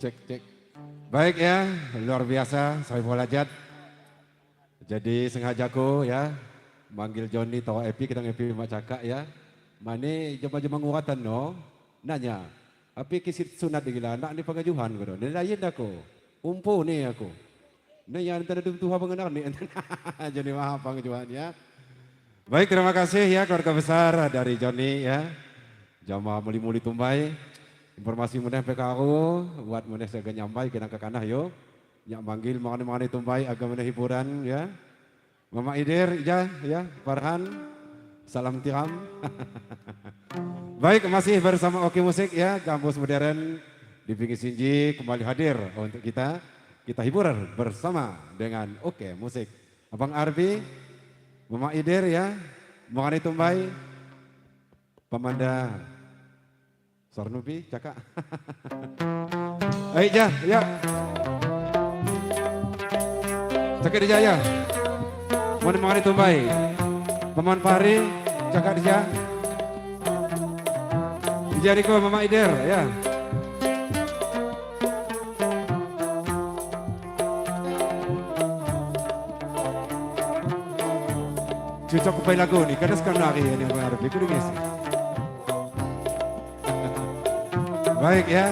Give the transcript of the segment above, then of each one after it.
Cek, cek. Baik ya, luar biasa Sohibul Hajat. Jadi sengajaku ya, manggil Joni tawa Epi, kita Epi mak cakak ya. Mane jema-jema nguratan no, nanya. Api kisit sunat gila, nak ni pengajuhan ko. Nilayin aku, umpu ni aku. Ni yang tanda Tuhan pengenar ni. Jadi maha pengajuhan ya. Baik, terima kasih ya keluarga besar dari Joni ya. Jamaah muli-muli tumbai. Informasi mudah PKU buat mudah segera nyampai kena ke kanah yo. Nyak manggil mengenai tumbai agak mudah hiburan ya. Mama Idir ya Farhan. Salam tiram. Baik, masih bersama Oke Musik ya, kampus modern di pinggir Sinji kembali hadir untuk kita hibur bersama dengan Oke Musik. Abang Arbi, Mama Idir ya, mengenai tumbai Pamanda Sornupi, cakak. Ayo ya. Cakak dia ya. Mau tumbai. Paman Fahri, cakak dia. Jariko Mama Ider ya. Cocok kupai lagu nih, karena sekarang lari ya, ini mengarap di kudu ngisi. Baik ya.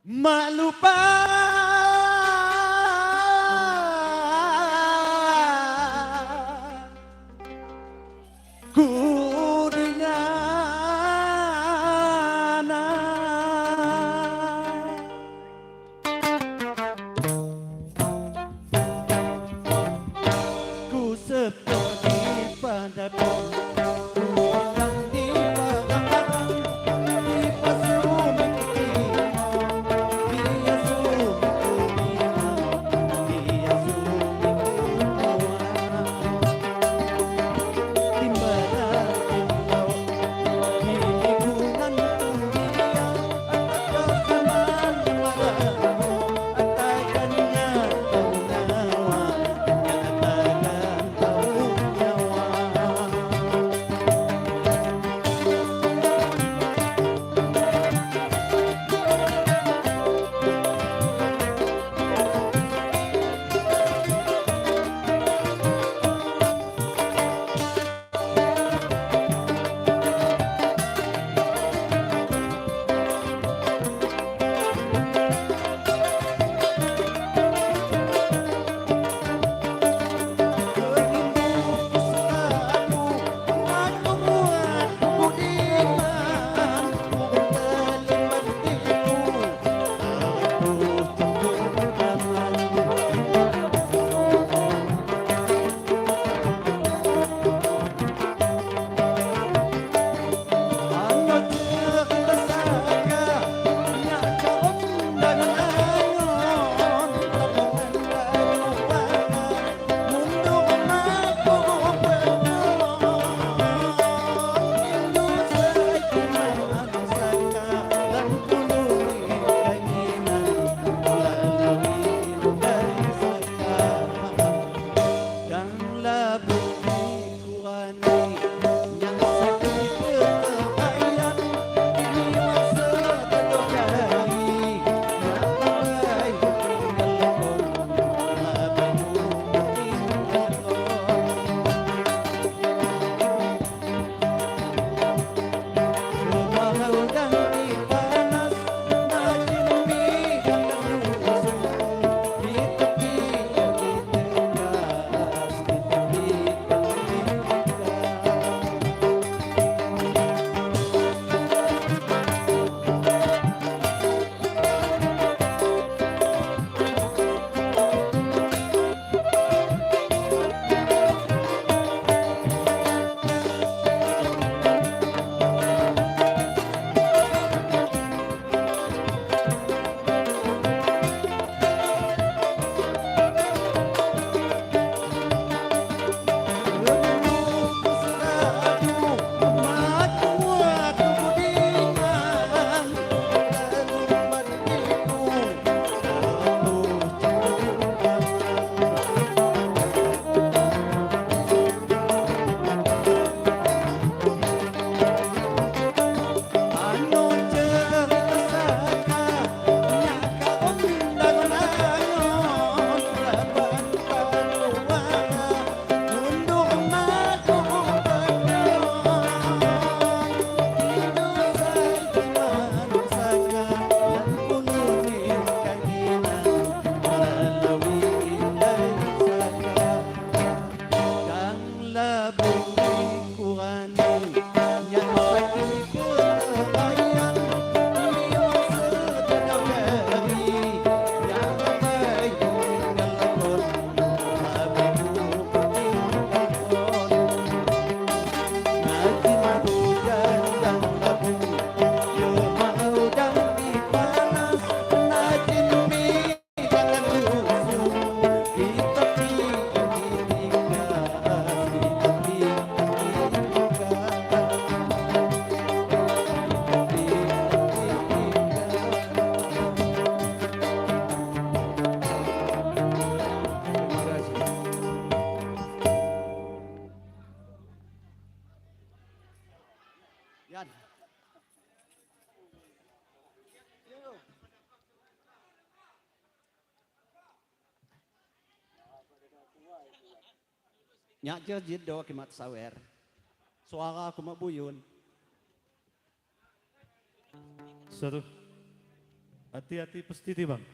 Mak lupa ku dengan ku seperti pada kurani yang sakit kebayang liwat sedang beri yang baik ngelakon habibu tinggalkan ngaji madu dan labu yo mau dan dipanas najin mi jalan dusun di tepi Yan. Nyak jid do kimat sawer. Suara aku mabuyun. Satu. Hati-hati pasti bang.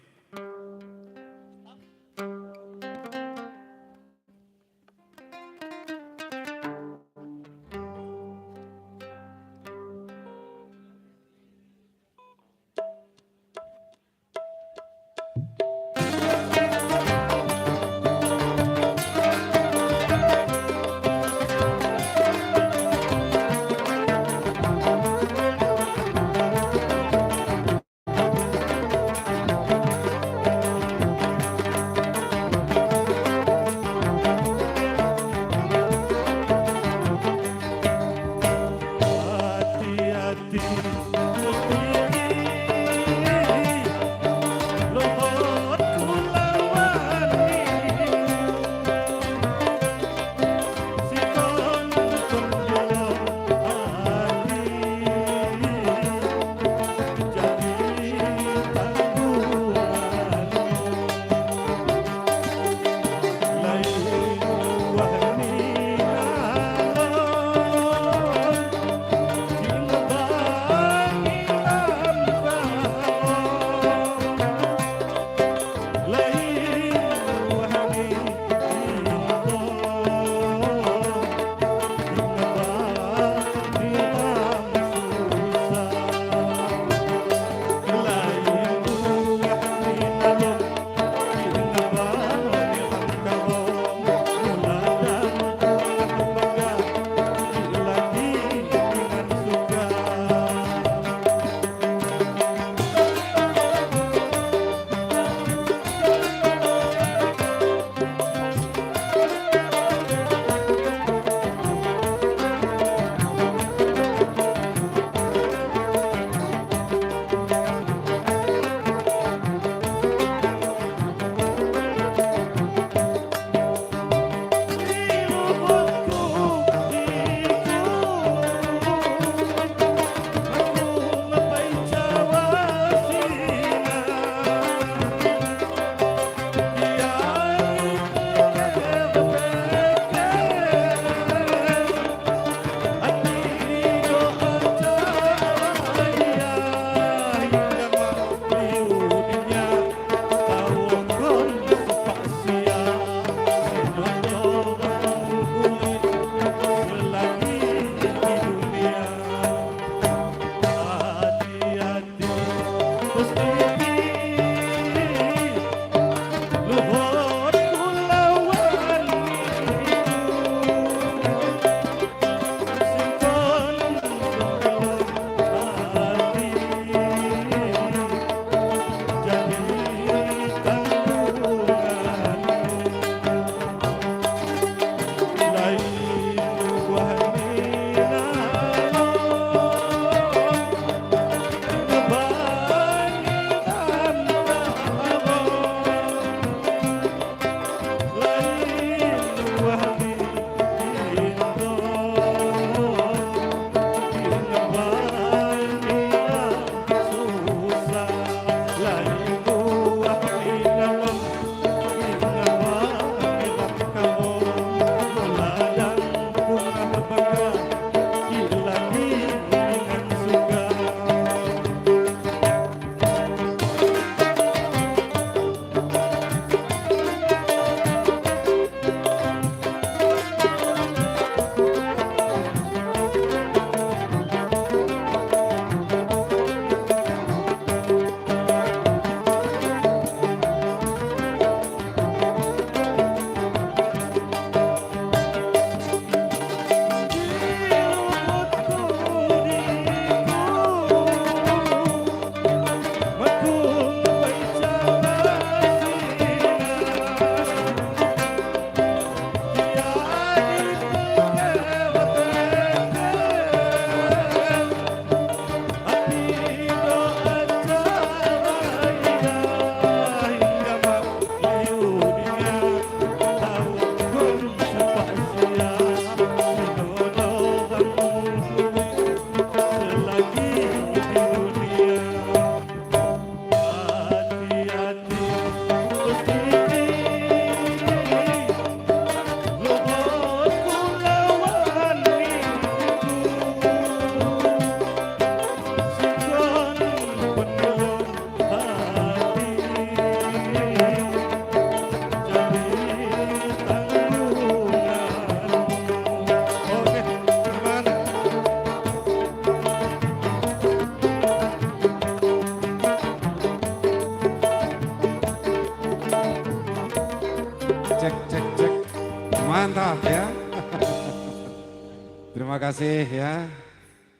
Terima kasih ya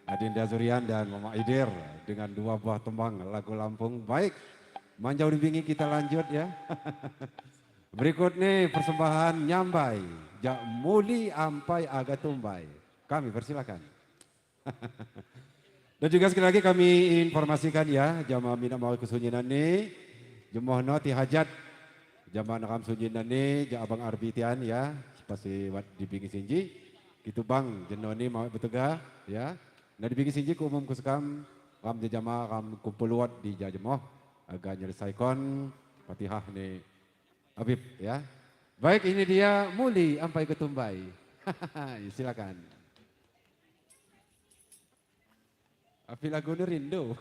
Adinda Zurian dan Mama Idir dengan 2 buah tembang lagu Lampung. Baik, Manjau Dibingi kita lanjut ya. Berikut nih persembahan Nyambai, Jak Muli Ampai Aga Tumbai. Kami persilakan. Dan juga sekali lagi kami informasikan ya, jamaah mina mau kesunyinan nih, jemaah noti hajat, jamaah nakam sunyinan nih, jak abang arbitian ya, pasti di bingi sinji, gitu bang, jenoni mau betega ya. Nah di bingi sinji ku umum kusekam, kam jamaah kam kumpuluat di jamaah, agak nyelesaikan Fatihah nih, Habib ya. Baik ini dia Muli Ampai Ketumbai, silakan. Api lagu rindu.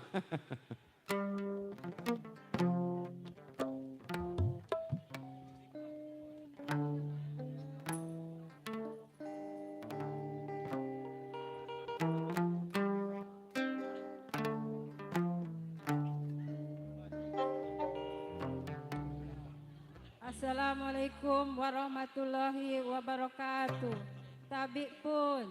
Assalamualaikum warahmatullahi wabarakatuh. Tabik pun.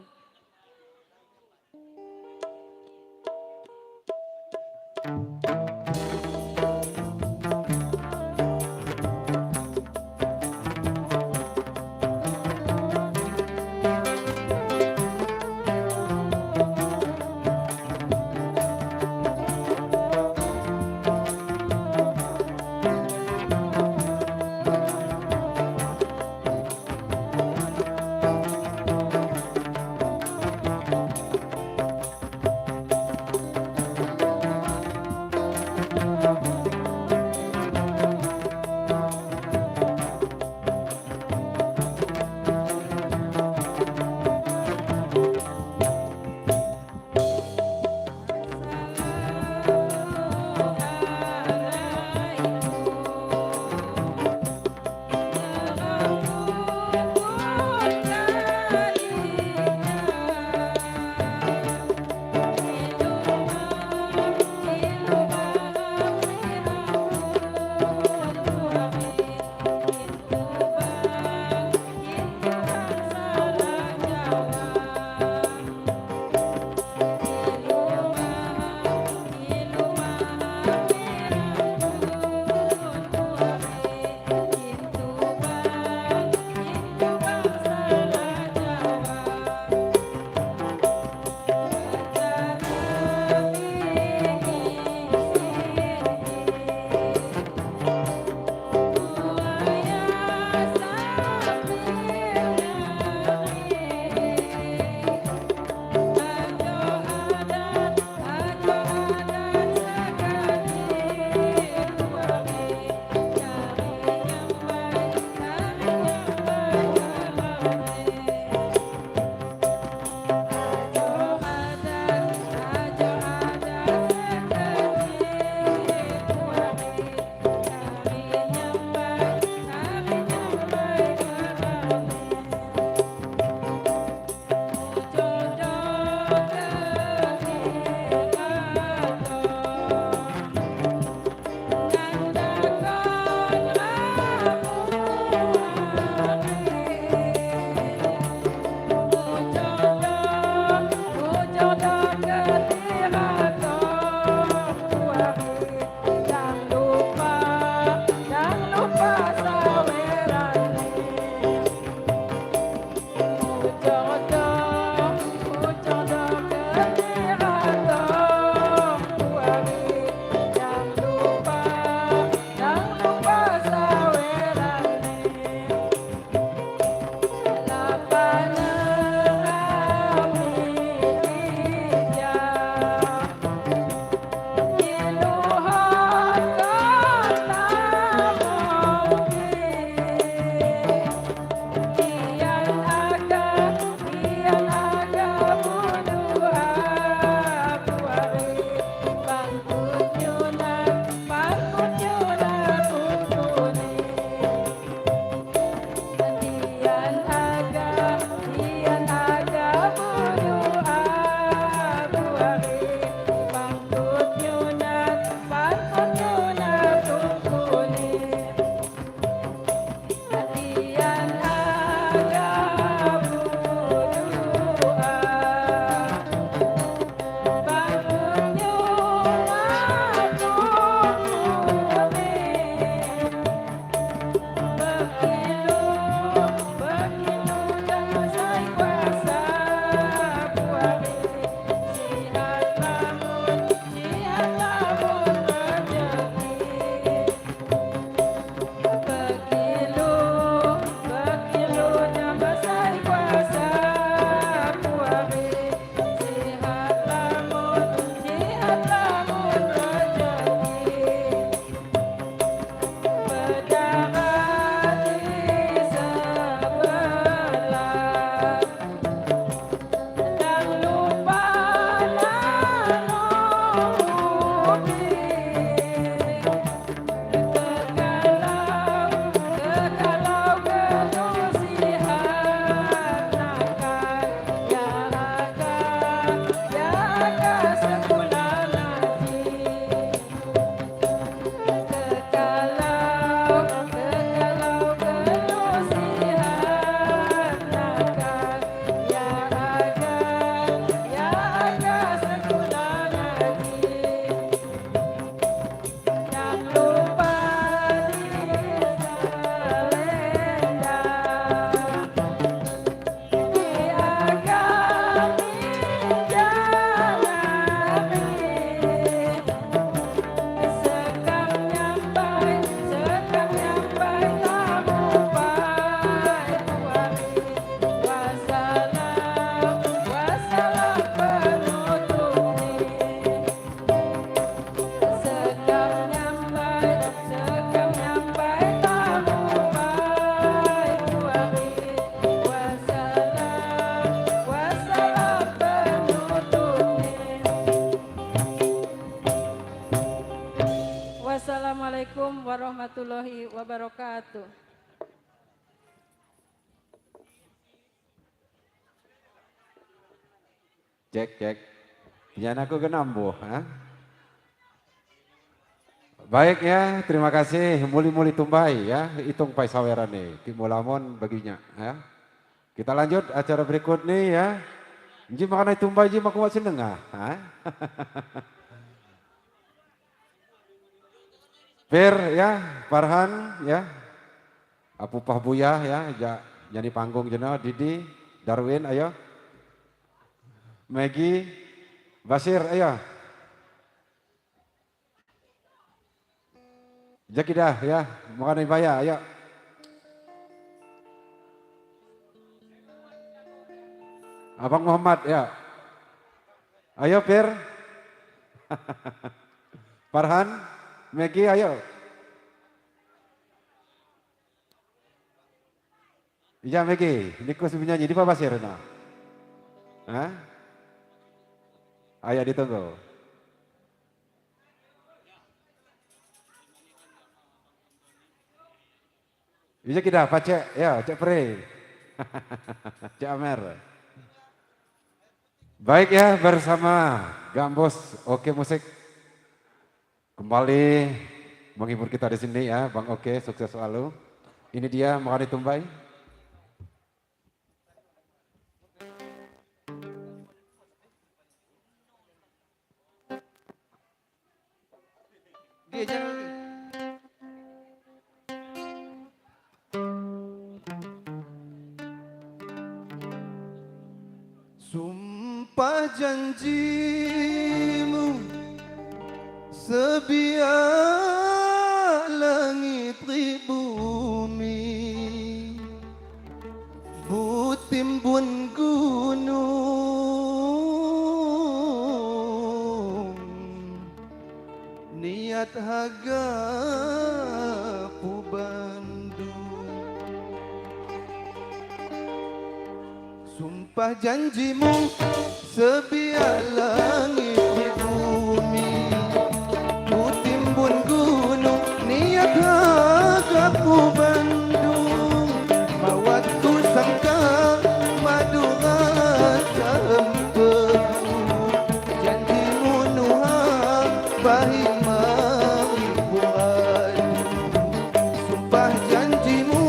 warahmatullahi wabarakatuh. Cek, cek. Pian aku kenambuh. Baik ya, terima kasih. Muli-muli tumbai ya, hitung pai saweran nih. Kimulamon baginya ya. Kita lanjut acara berikut nih ya. Ji makan tumbai ji maku seneng ah. Fir ya, Farhan ya. Apupah Buya ya, nyanyi panggung jenah, Didi, Darwin ayo. Maggie, Basir ayo. Jakidah ya, makan ibaya ayo. Abang Muhammad ya. Ayo Fir. Farhan, Maggie ayo. Iya Maggie, ini kau nyanyi di Pak Basir nah. Hah? Ayo ditunggu. Iya kita pacek ya, cek pre. Cek Amer. Baik ya, bersama Gambos Oke Musik kembali menghibur kita di sini ya, Bang Oke, sukses selalu. Ini dia Makani Tumbai. Dia jangan. Sumpah janjimu sebiar langit bumi, butimbun gunung, niat haga Bandung. Sumpah janjimu sebiar langit di bumi, butimbun gunung, niat hagaku Bandung. Mawatku sangka madu rasa empedu, janjimu nuhang bahi maribuan. Sumpah janjimu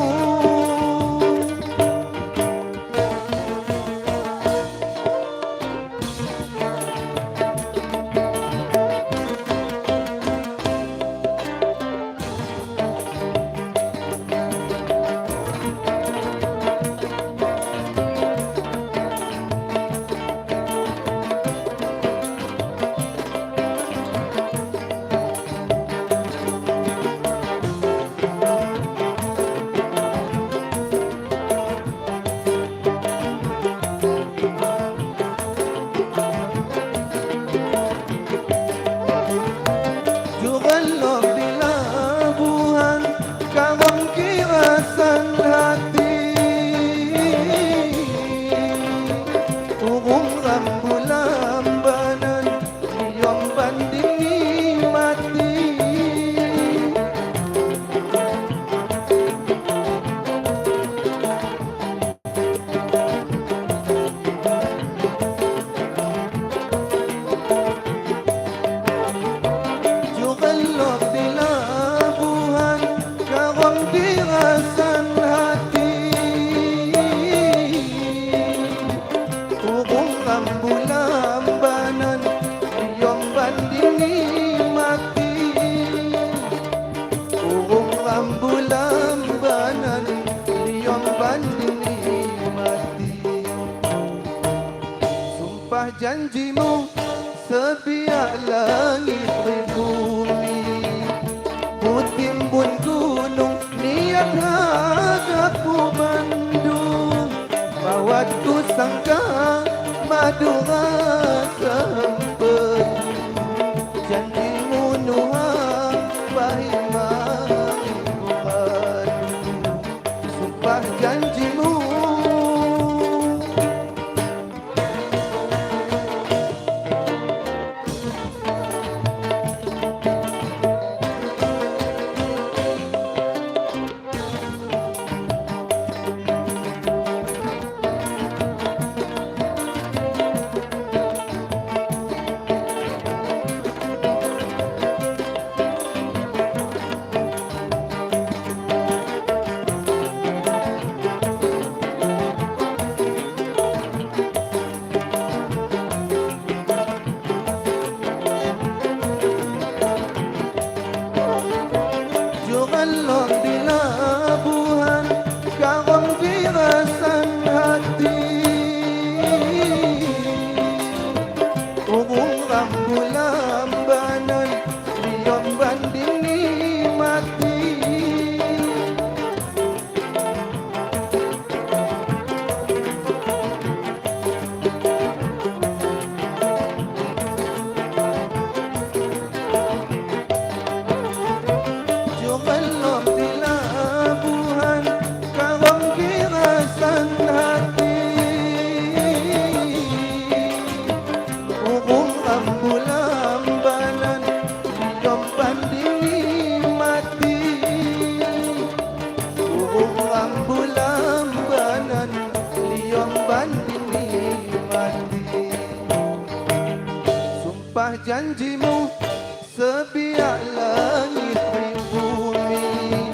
janjimu sebiar langit berbumi, butimbun gunung, niat hagaku Bandung. Bawatku sangka madu rasa empedu, janjimu nuhang bahi maribuan. Sumpah janjimu Sumpah janjimu sebiak langit bumi,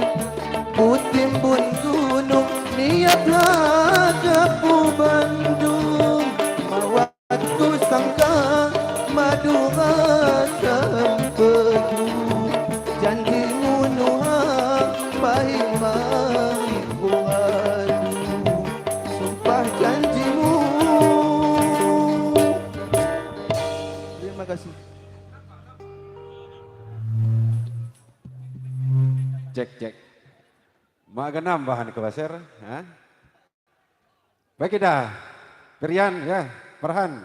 ku timbun gunung niat hadapu Bandung. Mawatku sangka Madura sempedu, janjimu nuha pahit mahiku adu. Sumpah janjimu. Terima kasih. Cek. Mau agak nambahan ke Basir? Hah? Baik dah. Perian ya, Farhan.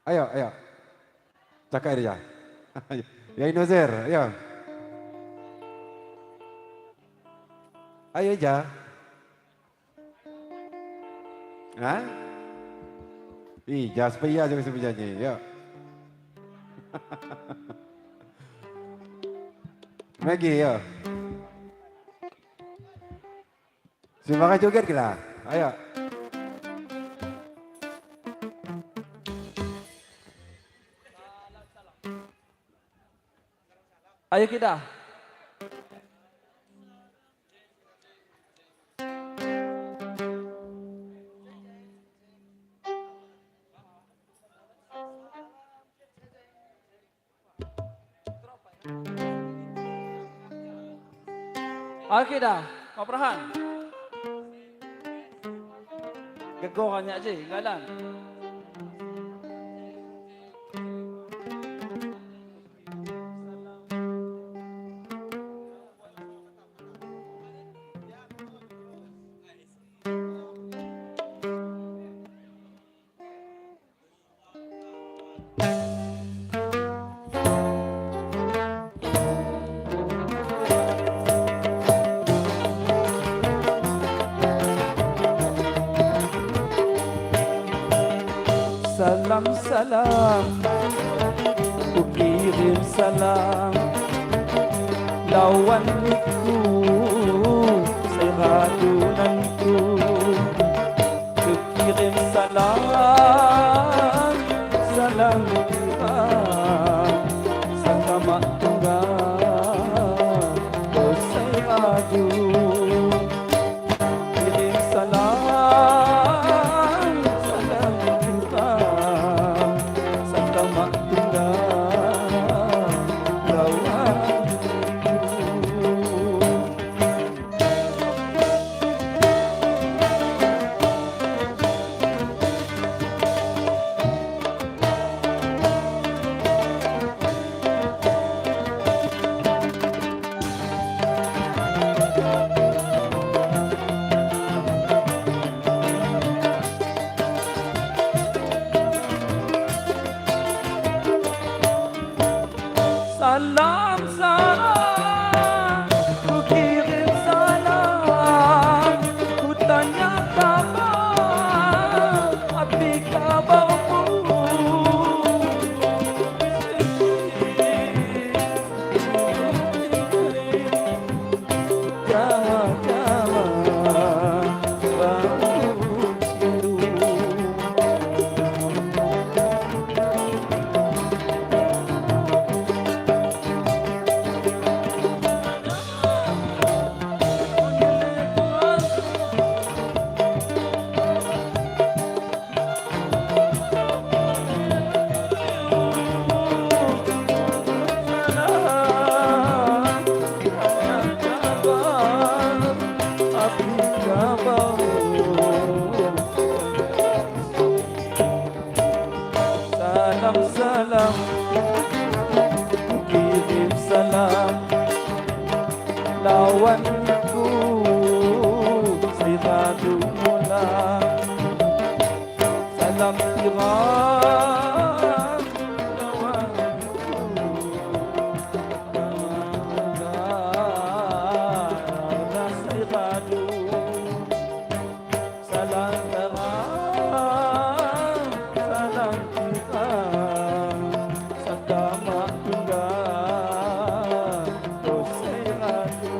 Ayo. Cakap dia. Ya Inozir, ayo. Ayo aja. Hah? Ija, supaya juga sebenarnya. Ya. Maggie, ya. Siapa joget kita? Ayo. Ayo kita. Ayo kita, Pak Farhan. Gegorannya aja, galan. Salam, ku kirim salam lawanku, seradunanku. Ku kirim salam Tuhan, sama Tuhan, oh seradu. Kirim salam Tuhan, sama Tuhan, lawanku. Salam, ku kirim salam, ku tanya kabar, apa kabarmu? Jawab, baru salam, ku kirim salam lawanku, siradu mula. Salam kiram lawanku, siradu. Salam terang, salam kita, sama Tuhan, oh seradu.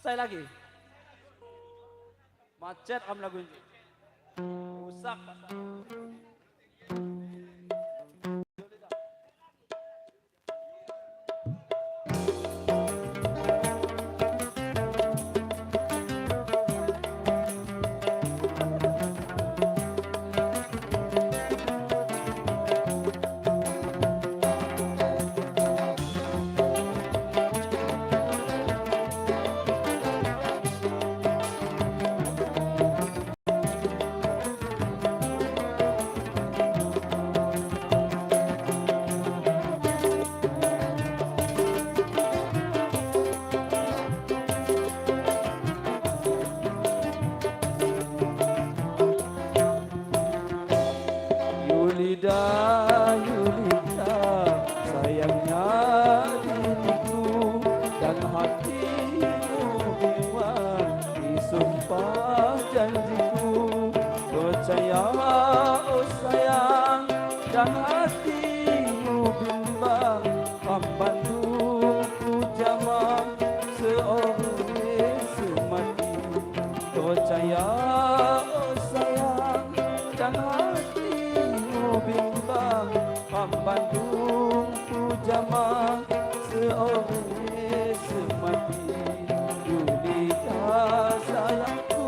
Selesai lagi. Macet am lagu ini. Rusak pasal. Yulida, Yulida, sayangnya diriku dan hatimu bimbang disumpah janjiku. Percaya oh sayang dan hatimu bimbang membantuku jamak seorang semati. Percaya oh sayang dan hatimu bimbang membantuku jamak seorang semati. Yulida sayangku.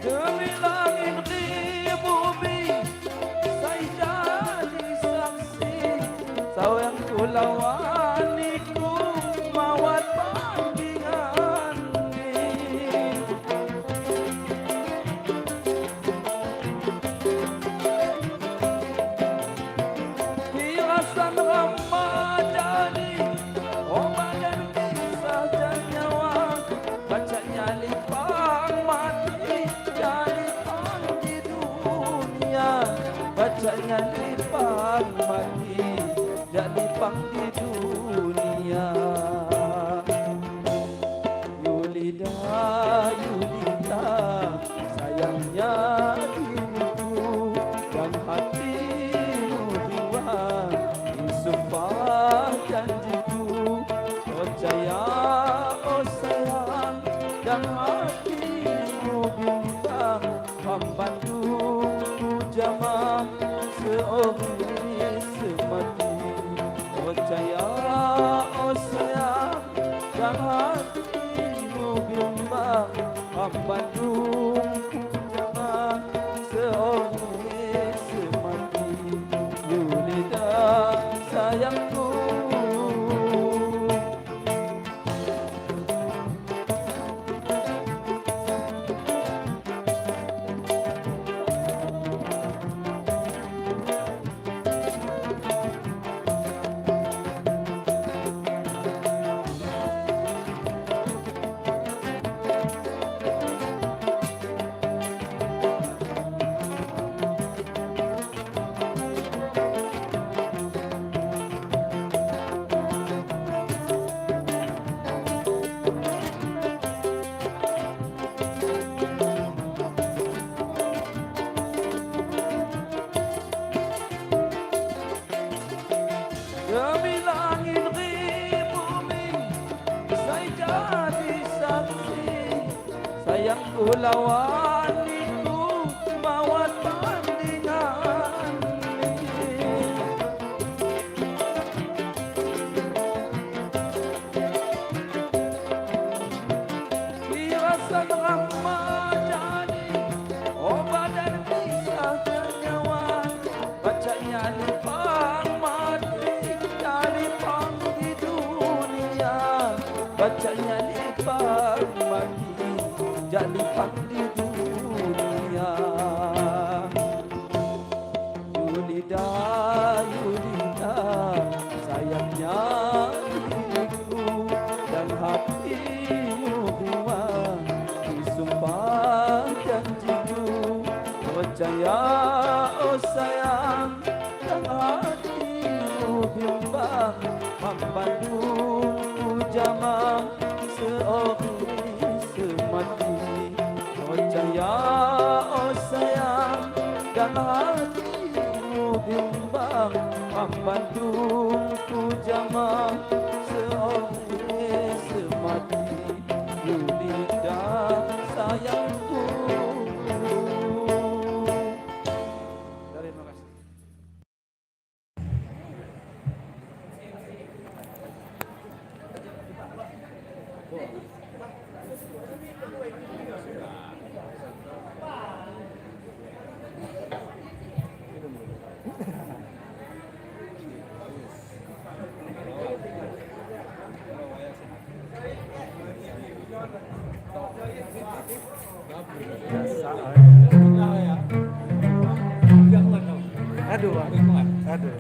Demi langit di bumi, saya jadi saksi. Sayangku lawaniku mawat pandingan ni. Hiasan Ramadhani, obat dan kisah dan nyawa, bacanya lipang mati. Jalipang di dunia, bacanya lipang mati, jalipang di dunia. Yulida, Yulida, sayangnya diriku dan hatimu bimbang disumpah janjiku. Percaya oh sayang dan hatimu bimbang membantuku jamak seorang semati. Percaya oh sayang dan hatimu bimbang membantuku jamak seorang semati. Yulida sayangku. Demi langit di bumi, saya jadi saksi. Sayangku lawaniku mawat pandingan ni. Hiasan Ramadhani, obat dan kisah dan nyawa, bacanya lipang mati, jalipang di dunia. Bacanya lipang mati, jalipang di dunia. percaya oh sayang dan hatimu bimbang membandungku jamang seolah semati percaya oh sayang dan hatimu bimbang membandungku jamang seolah semati Yulida sayangku. Terima kasih. Aduh, Bang. Aduh.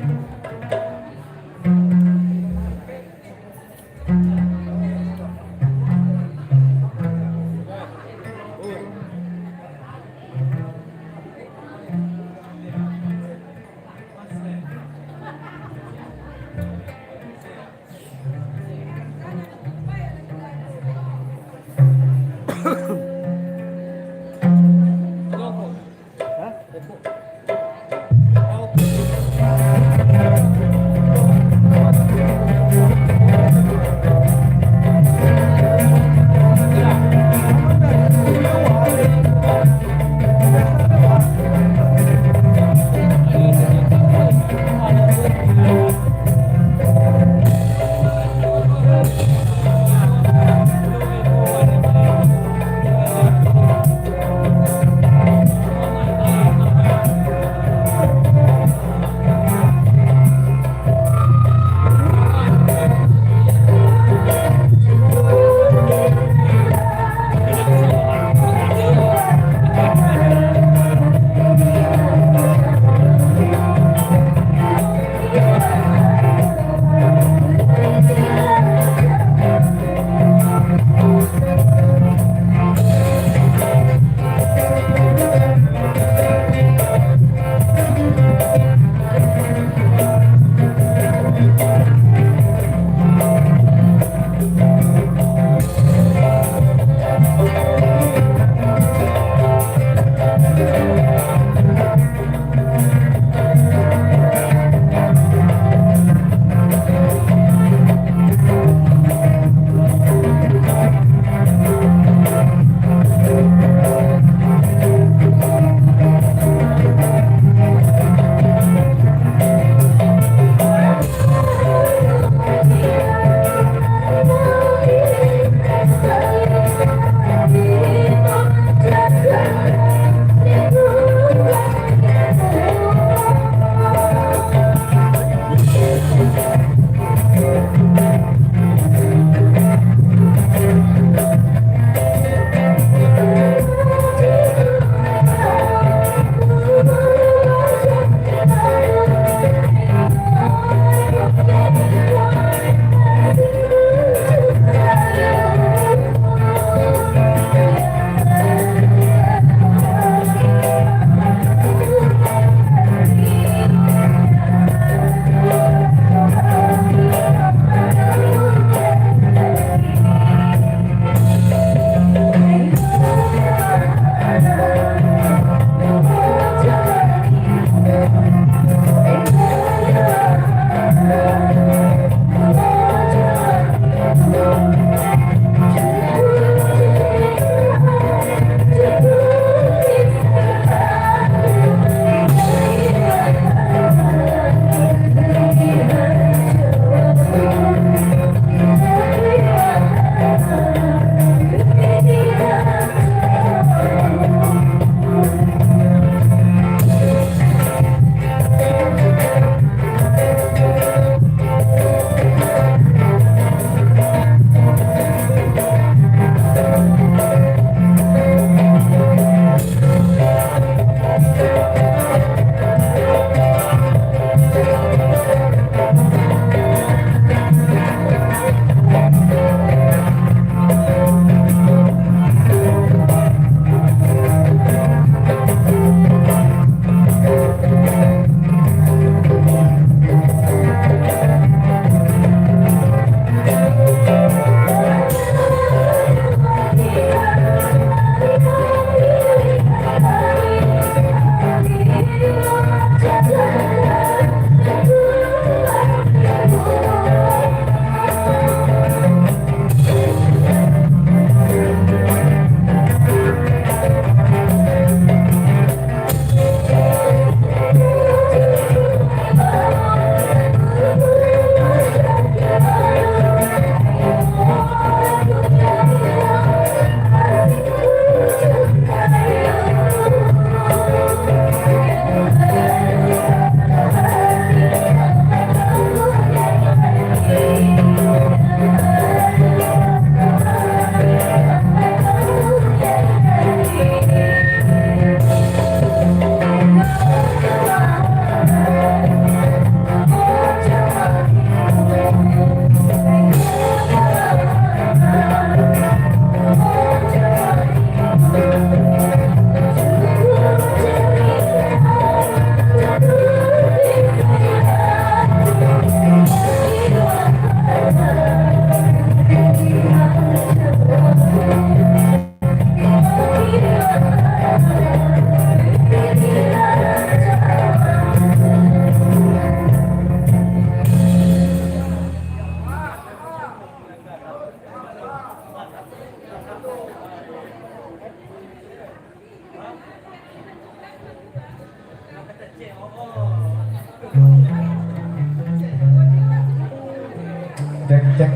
Cek cek.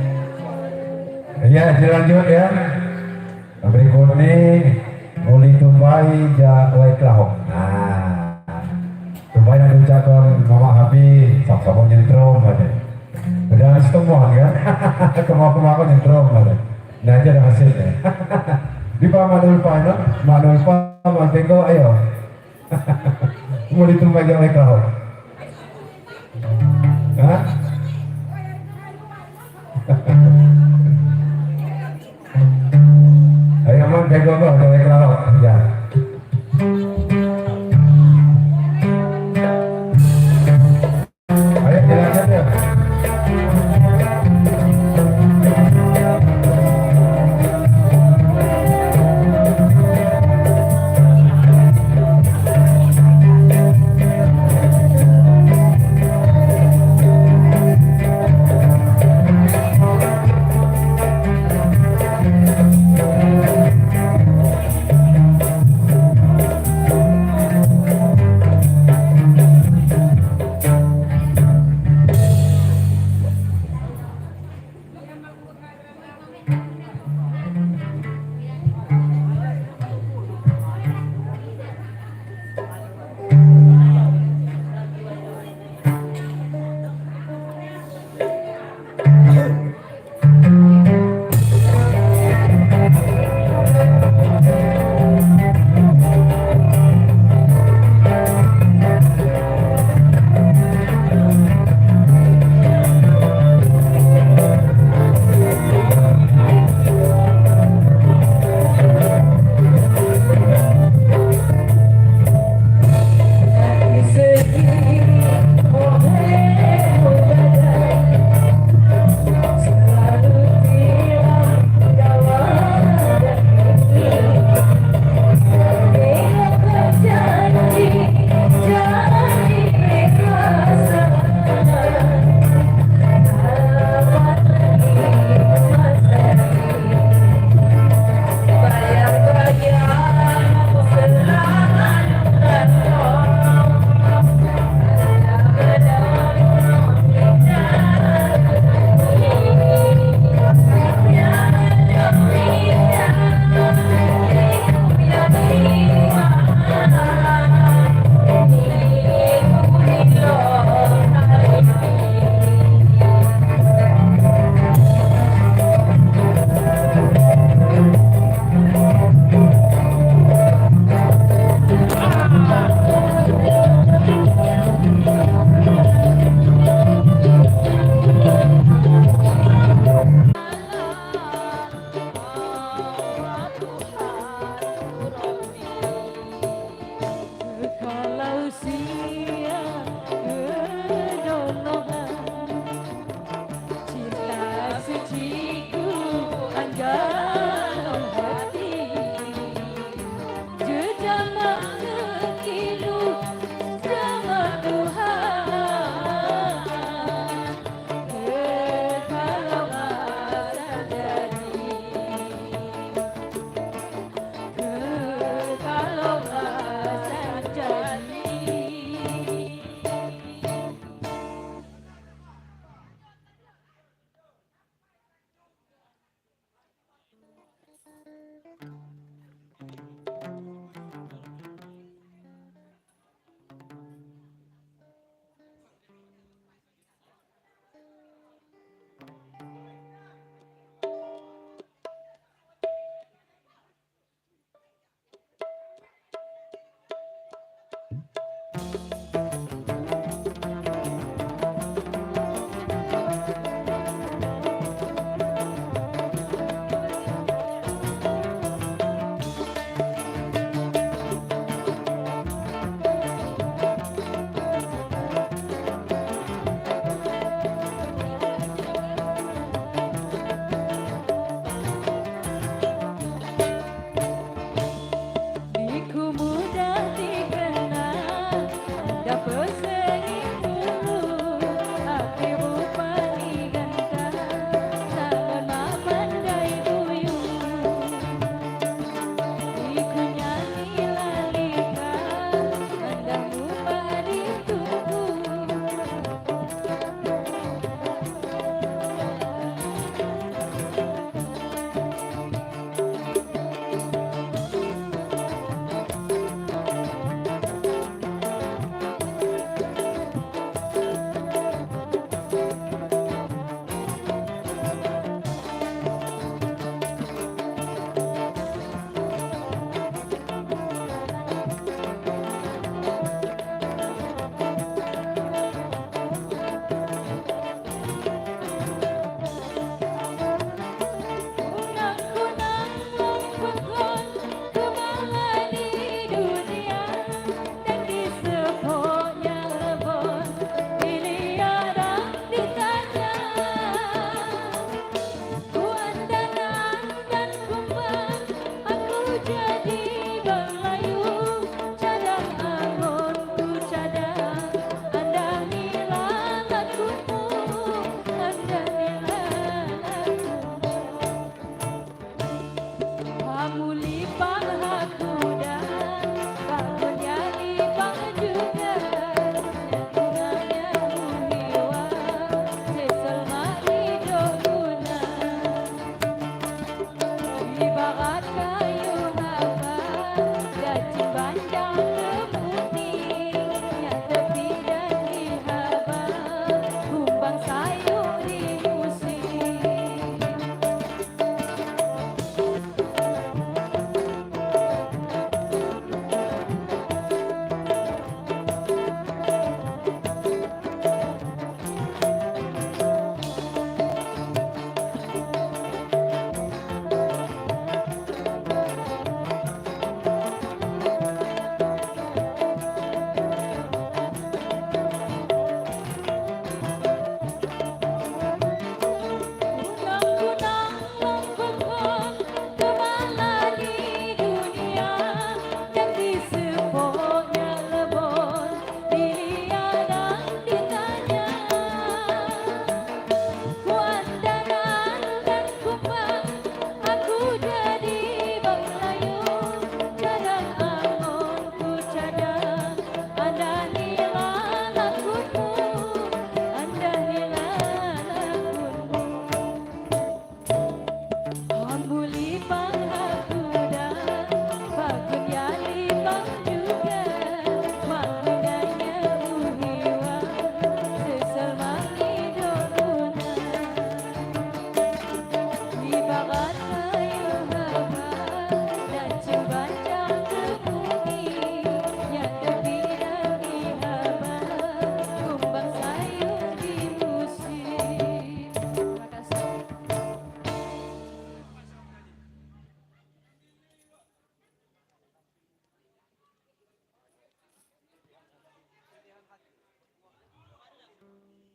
Ya dilanjut ya. Berikut ini Uli Tumbai Jawai Kelahok. Nah, Tumbai yang diucapkan Mama Habi, sama-sama nyentrum ada. Udah setemuan kan? Kemau-kemau nyentrum ada. Nah aja ada hasilnya. Di Pak Manulpa, no? Manulpa, Mantenggo, ayo. Uli Tumbai Jawai Kelahok. Hah? Ayo man, kayak gue Jawai Kelahok. Ya. Ayo jalan ya. Jejak